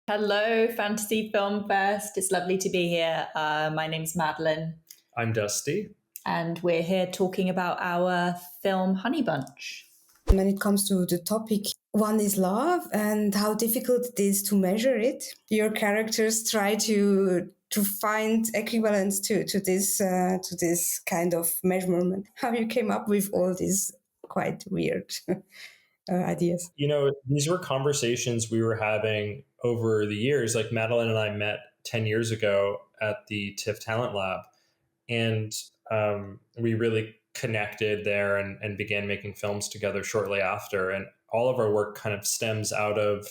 Hello, Fantasy Film Fest. It's lovely to be here. My name's Madeleine, I'm Dusty. and we're here talking about our film Honey Bunch. When it comes to the topic, one is love and how difficult it is to measure it. Your characters try to find equivalence to this kind of measurement. How you came up with all these quite weird ideas? These were conversations we were having over the years. Like Madeline and I met 10 years ago at the TIFF Talent Lab, and we really connected there and began making films together shortly after. And all of our work kind of stems out of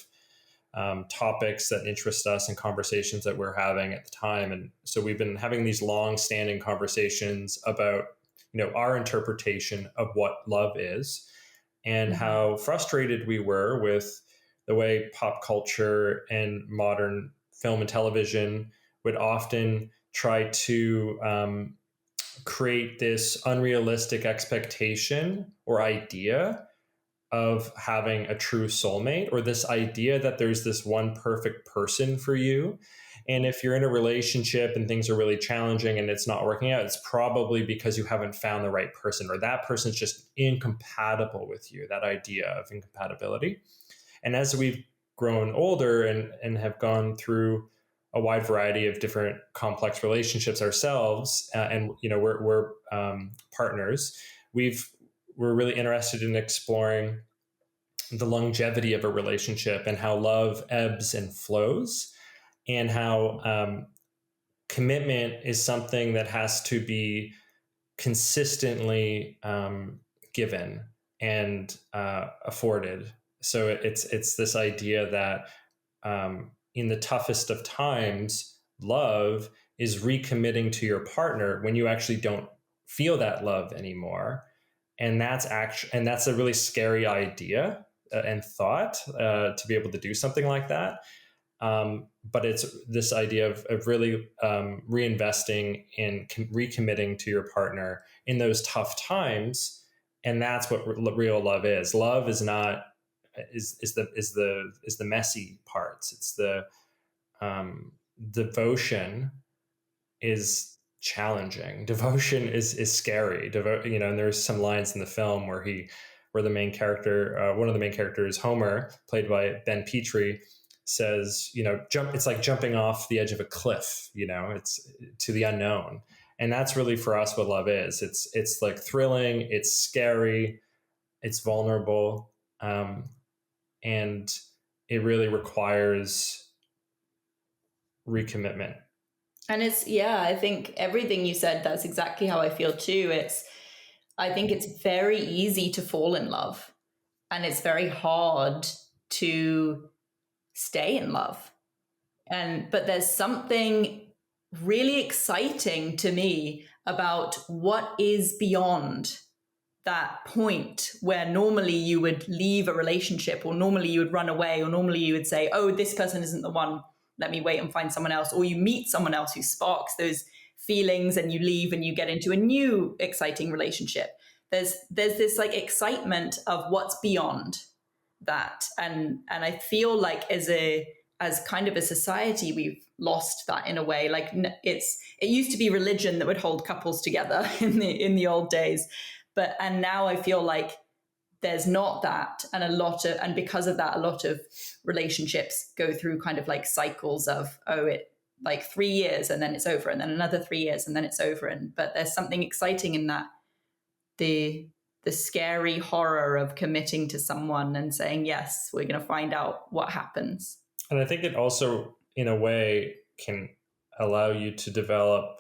topics that interest us and conversations that we're having at the time. And so we've been having these long-standing conversations about, our interpretation of what love is and how frustrated we were with the way pop culture and modern film and television would often try to create this unrealistic expectation or idea of having a true soulmate, or this idea that there's this one perfect person for you. And if you're in a relationship and things are really challenging and it's not working out, it's probably because you haven't found the right person, or that person's just incompatible with you, that idea of incompatibility. And as we've grown older and have gone through a wide variety of different complex relationships ourselves, and we're partners, we're really interested in exploring the longevity of a relationship and how love ebbs and flows, and how commitment is something that has to be consistently given and afforded. So it's this idea that in the toughest of times, love is recommitting to your partner when you actually don't feel that love anymore. And that's a really scary idea and thought to be able to do something like that. But it's this idea of really reinvesting in recommitting to your partner in those tough times, and that's what real love is. Love is not is the messy parts. It's the devotion is challenging. Devotion is scary. And there's some lines in the film where the main character, one of the main characters, Homer, played by Ben Petrie, says, it's like jumping off the edge of a cliff. It's to the unknown, and that's really for us what love is. It's like thrilling. It's scary. It's vulnerable, and it really requires recommitment. And I think everything you said, that's exactly how I feel too. I think it's very easy to fall in love, and it's very hard to stay in love. But there's something really exciting to me about what is beyond that point where normally you would leave a relationship, or normally you would run away, or normally you would say, oh, this person isn't the one, let me wait and find someone else. Or you meet someone else who sparks those feelings and you leave and you get into a new exciting relationship. There's this like excitement of what's beyond that. And I feel like as kind of a society, we've lost that in a way. Like it used to be religion that would hold couples together in the old days. And now I feel like there's not that. And because of that, a lot of relationships go through kind of like cycles of, it like 3 years and then it's over, and then another 3 years and then it's over. But there's something exciting in that, the scary horror of committing to someone and saying, yes, we're going to find out what happens. And I think it also, in a way, can allow you to develop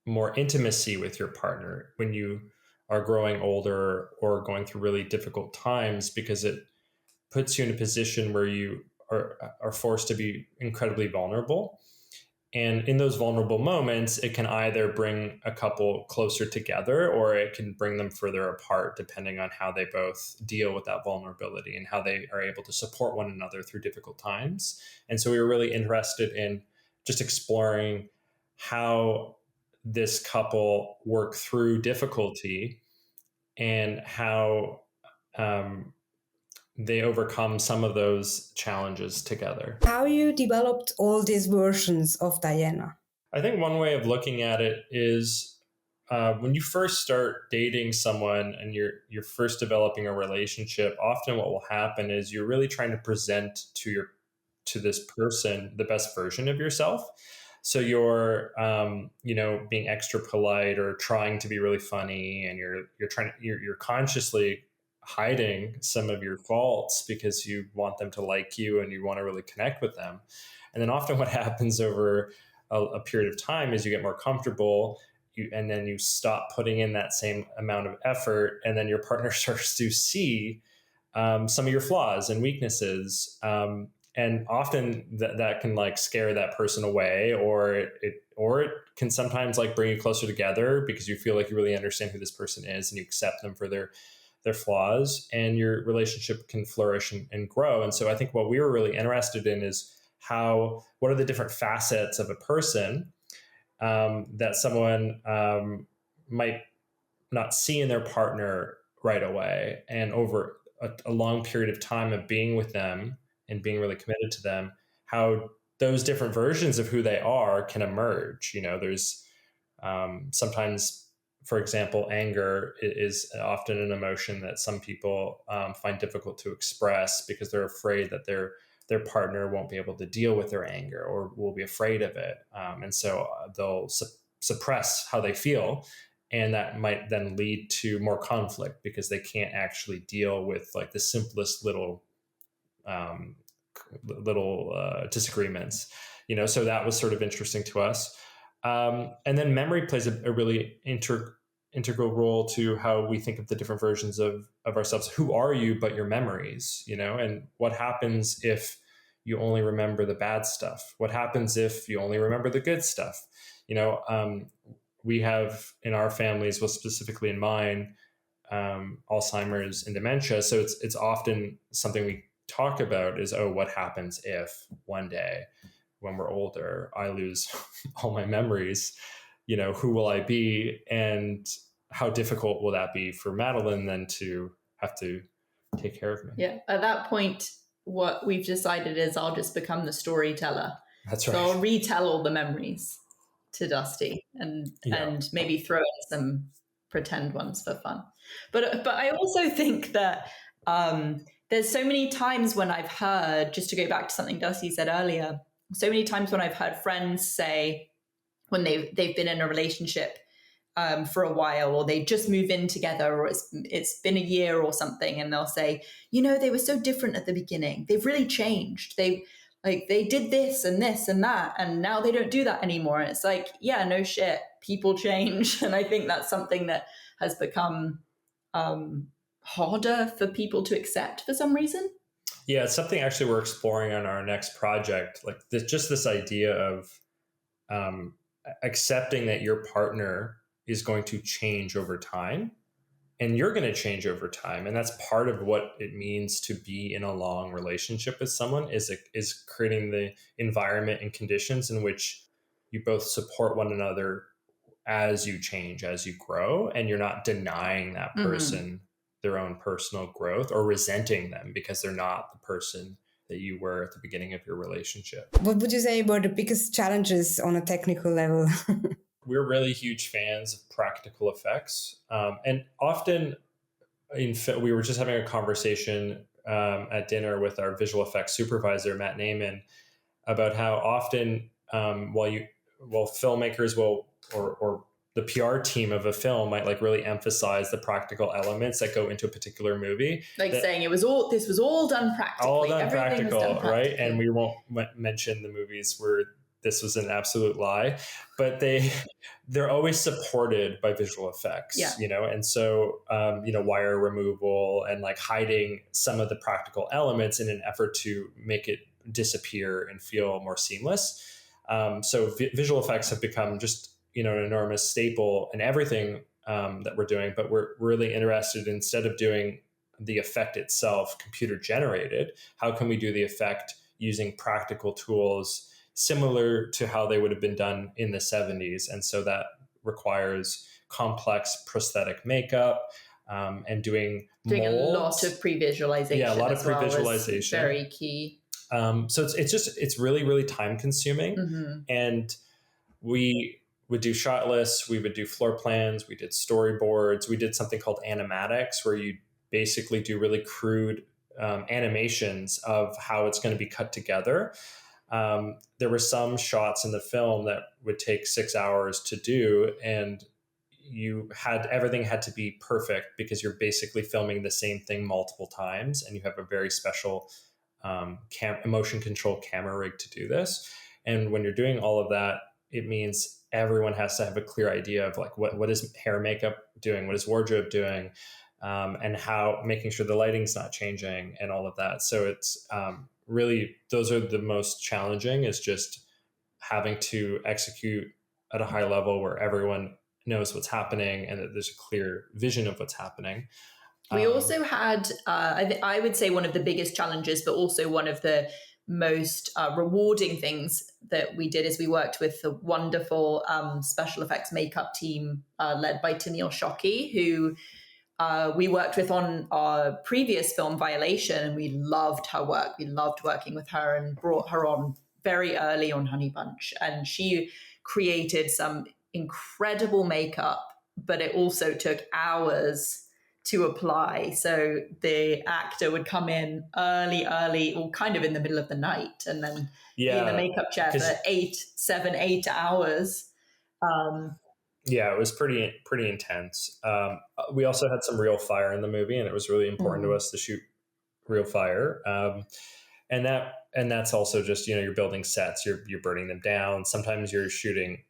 more intimacy with your partner when you are growing older or going through really difficult times, because it puts you in a position where you are forced to be incredibly vulnerable. And in those vulnerable moments, it can either bring a couple closer together, or it can bring them further apart, depending on how they both deal with that vulnerability and how they are able to support one another through difficult times. And so we were really interested in just exploring how this couple work through difficulty, and how they overcome some of those challenges together. How you developed all these versions of Diana? I think one way of looking at it is when you first start dating someone and you're first developing a relationship. Often, what will happen is you're really trying to present to this person the best version of yourself. So you're being extra polite or trying to be really funny, and you're consciously hiding some of your faults because you want them to like you and you want to really connect with them. And then often what happens over a period of time is you get more comfortable, and then you stop putting in that same amount of effort, and then your partner starts to see some of your flaws and weaknesses. And often that can like scare that person away, or it can sometimes like bring you closer together because you feel like you really understand who this person is and you accept them for their flaws, and your relationship can flourish and grow. And so I think what we were really interested in is what are the different facets of a person that someone might not see in their partner right away, and over a long period of time of being with them and being really committed to them, how those different versions of who they are can emerge. There's sometimes, for example, anger is often an emotion that some people find difficult to express because they're afraid that their partner won't be able to deal with their anger or will be afraid of it. And so they'll suppress how they feel. And that might then lead to more conflict because they can't actually deal with like the simplest little disagreements. So that was sort of interesting to us. And then memory plays a really integral role to how we think of the different versions of ourselves. Who are you but your memories, and what happens if you only remember the bad stuff? What happens if you only remember the good stuff? We have in our families, well, specifically in mine, Alzheimer's and dementia. So it's often something we talk about is, what happens if one day when we're older, I lose all my memories, who will I be? And how difficult will that be for Madeleine then to have to take care of me? Yeah. At that point, what we've decided is I'll just become the storyteller. That's right. So I'll retell all the memories to Dusty and maybe throw in some pretend ones for fun. But I also think that there's so many times when I've heard, just to go back to something Dusty said earlier, so many times when I've heard friends say when they've been in a relationship for a while, or they just move in together, or it's been a year or something, and they'll say, they were so different at the beginning. They've really changed. They did this and that, and now they don't do that anymore. And it's like, yeah, no shit, people change. And I think that's something that has become harder for people to accept for some reason. Yeah, it's something actually we're exploring on our next project. Like this idea of accepting that your partner is going to change over time, and you're going to change over time. And that's part of what it means to be in a long relationship with someone is creating the environment and conditions in which you both support one another as you change, as you grow, and you're not denying that person their own personal growth or resenting them because they're not the person that you were at the beginning of your relationship. What would you say were the biggest challenges on a technical level? We're really huge fans of practical effects. And often, we were just having a conversation at dinner with our visual effects supervisor, Matt Naiman, about how often filmmakers will, or the PR team of a film might like really emphasize the practical elements that go into a particular movie. Like saying this was all done practically. All done Everything was done practical, right? And we won't mention the movies where this was an absolute lie, but they're always supported by visual effects, and so, wire removal and like hiding some of the practical elements in an effort to make it disappear and feel more seamless. So visual effects have become just, an enormous staple in everything that we're doing, but we're really interested, instead of doing the effect itself computer generated, how can we do the effect using practical tools similar to how they would have been done in the 70s. And so that requires complex prosthetic makeup, and doing a lot molds. of pre-visualization. Yeah, a lot of as well is pre-visualization. very key. So it's really, really time consuming. Mm-hmm. And we would do shot lists, we would do floor plans, we did storyboards, we did something called animatics, where you basically do really crude animations of how it's going to be cut together. There were some shots in the film that would take 6 hours to do, and everything had to be perfect because you're basically filming the same thing multiple times, and you have a very special motion control camera rig to do this. And when you're doing all of that, it means everyone has to have a clear idea of like what is hair and makeup doing, what is wardrobe doing, and how making sure the lighting's not changing and all of that. So it's really, those are the most challenging, is just having to execute at a high level where everyone knows what's happening and that there's a clear vision of what's happening. We also had, I would say, one of the biggest challenges, but also one of the most rewarding things that we did is we worked with the wonderful special effects makeup team led by Tennille Shockey, who we worked with on our previous film Violation, and we loved her work. We loved working with her and brought her on very early on Honey Bunch. And she created some incredible makeup, but it also took hours to apply. So the actor would come in early, or kind of in the middle of the night, and then be in the makeup chair for 8 hours. Yeah, it was pretty intense. We also had some real fire in the movie, and it was really important to us to shoot real fire. And that's also just, you're building sets, you're burning them down. Sometimes you're shooting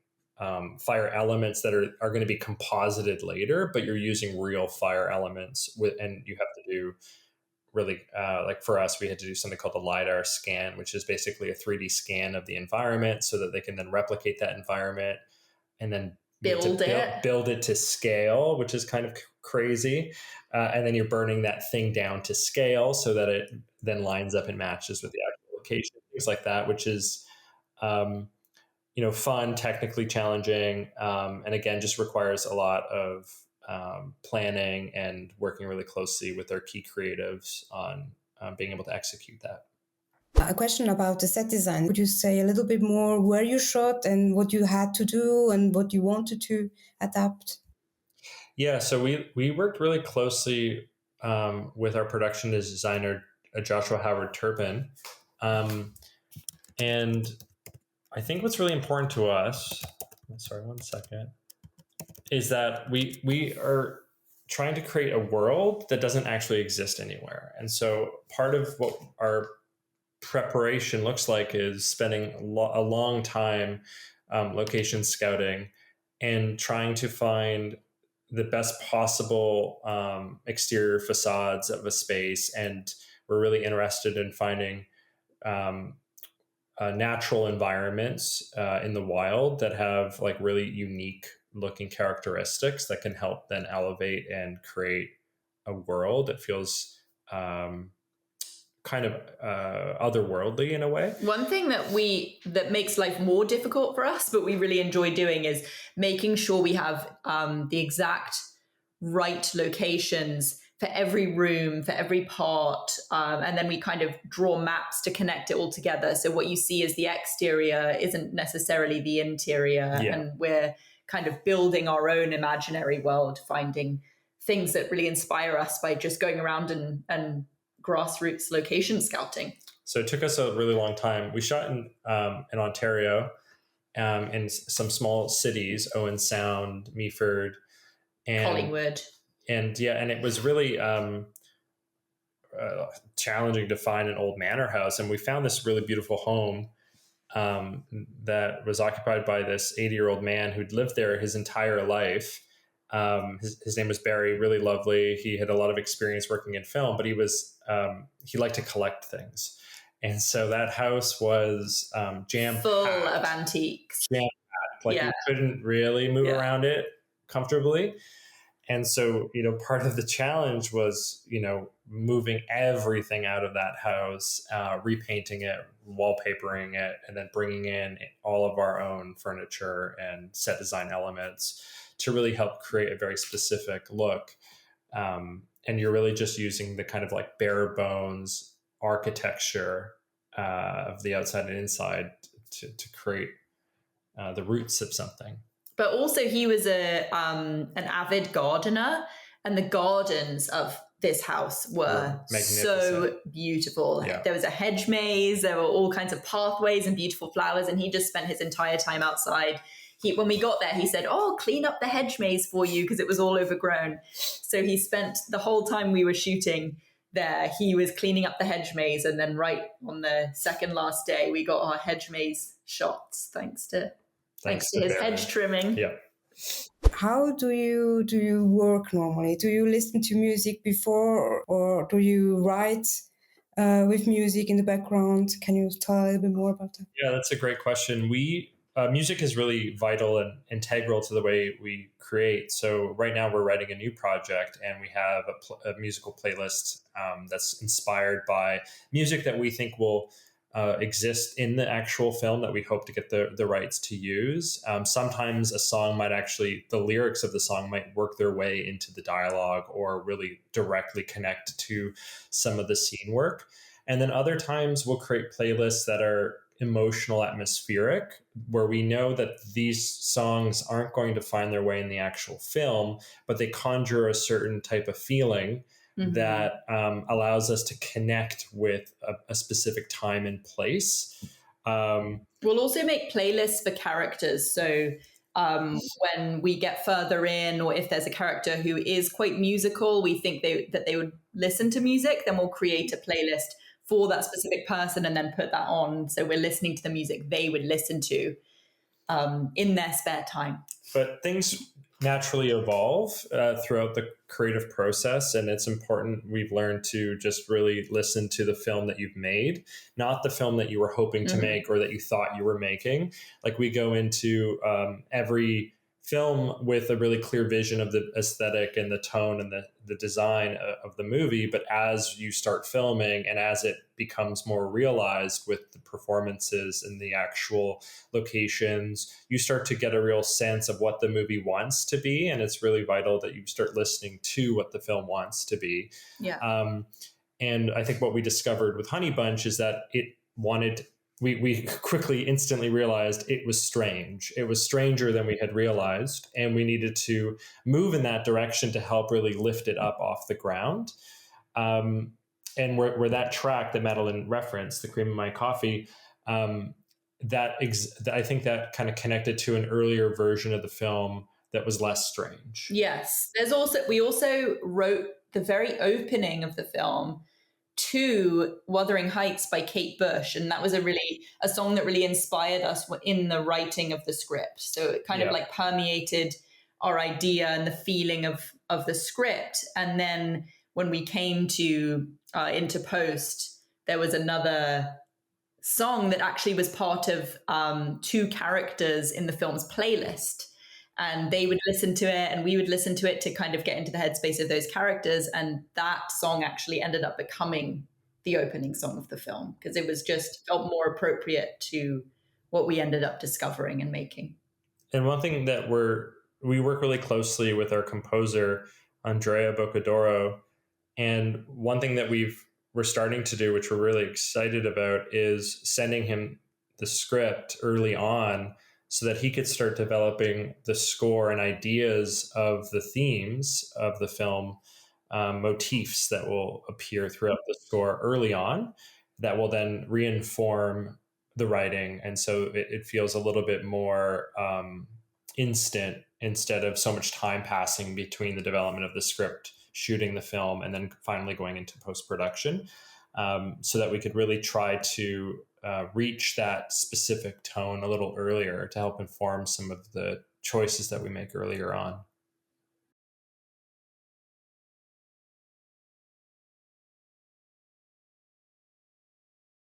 fire elements that are going to be composited later, but you're using real fire elements and you have to do really, like for us, we had to do something called the LiDAR scan, which is basically a 3D scan of the environment so that they can then replicate that environment and then build it to scale, which is kind of crazy. And then you're burning that thing down to scale so that it then lines up and matches with the actual location, things like that, which is, fun, technically challenging. And again, just requires a lot of planning and working really closely with our key creatives on being able to execute that. A question about the set design. Would you say a little bit more where you shot and what you had to do and what you wanted to adapt? Yeah, so we worked really closely with our production designer, Joshua Howard Turpin. And I think what's really important to us, sorry, one second, is that we are trying to create a world that doesn't actually exist anywhere. And so part of what our preparation looks like is spending a long time location scouting and trying to find the best possible exterior facades of a space. And we're really interested in finding natural environments in the wild that have like really unique looking characteristics that can help then elevate and create a world that feels kind of otherworldly in a way. One thing that makes life more difficult for us, but we really enjoy doing, is making sure we have the exact right locations for every room, for every part, and then we kind of draw maps to connect it all together. So what you see as the exterior isn't necessarily the interior, and we're kind of building our own imaginary world, finding things that really inspire us by just going around and grassroots location scouting. So it took us a really long time. We shot in Ontario, in some small cities, Owen Sound, Meaford, and Collingwood. And it was really challenging to find an old manor house. And we found this really beautiful home that was occupied by this 80-year-old man who'd lived there his entire life. His name was Barry, really lovely. He had a lot of experience working in film, but he liked to collect things. And so that house was jam-packed. Full of antiques. Jam-packed. Like you couldn't really move around it comfortably. And so, part of the challenge was, moving everything out of that house, repainting it, wallpapering it, and then bringing in all of our own furniture and set design elements to really help create a very specific look. And you're really just using the kind of like bare bones architecture of the outside and inside to create the roots of something. But also he was an avid gardener, and the gardens of this house were so beautiful. Yeah. There was a hedge maze, there were all kinds of pathways and beautiful flowers, and he just spent his entire time outside. When we got there, he said, "Oh, clean up the hedge maze for you," because it was all overgrown. So he spent the whole time we were shooting there, he was cleaning up the hedge maze, and then right on the second last day, we got our hedge maze shots thanks to his hedge trimming. Yeah. How do you work normally? Do you listen to music before, or do you write with music in the background? Can you tell a little bit more about that? Yeah, that's a great question. Music is really vital and integral to the way we create. So right now we're writing a new project, and we have a musical playlist that's inspired by music that we think will exist in the actual film that we hope to get the rights to use. Sometimes a song the lyrics of the song might work their way into the dialogue or really directly connect to some of the scene work. And then other times we'll create playlists that are emotional, atmospheric, where we know that these songs aren't going to find their way in the actual film, but they conjure a certain type of feeling that allows us to connect with a specific time and place. We'll also make playlists for characters. So when we get further in, or if there's a character who is quite musical, we think that they would listen to music, then we'll create a playlist for that specific person and then put that on. So we're listening to the music they would listen to in their spare time. But things naturally evolve throughout the creative process, and it's important, we've learned, to just really listen to the film that you've made, not the film that you were hoping to make or that you thought you were making. Like, we go into every film with a really clear vision of the aesthetic and the tone and the design of the movie, but as you start filming and as it becomes more realized with the performances and the actual locations, you start to get a real sense of what the movie wants to be, and it's really vital that you start listening to what the film wants to be. And I think what we discovered with Honey Bunch is that we quickly, instantly realized it was strange. It was stranger than we had realized, and we needed to move in that direction to help really lift it up off the ground. And where that track that Madeleine referenced, "The Cream of My Coffee," I think that kind of connected to an earlier version of the film that was less strange. Yes. We also wrote the very opening of the film to Wuthering Heights by Kate Bush, and that was a song that really inspired us in the writing of the script. So it kind of like permeated our idea and the feeling of the script. And then when we came to into post, there was another song that actually was part of two characters in the film's playlist. And they would listen to it and we would listen to it to kind of get into the headspace of those characters. And that song actually ended up becoming the opening song of the film, because it was just felt more appropriate to what we ended up discovering and making. And one thing that we work really closely with our composer, Andrea Boccadoro. And one thing that we're starting to do, which we're really excited about, is sending him the script early on so that he could start developing the score and ideas of the themes of the film, motifs that will appear throughout the score early on, that will then reinform the writing. And so it feels a little bit more instant, instead of so much time passing between the development of the script, shooting the film, and then finally going into post-production, so that we could really try to reach that specific tone a little earlier to help inform some of the choices that we make earlier on.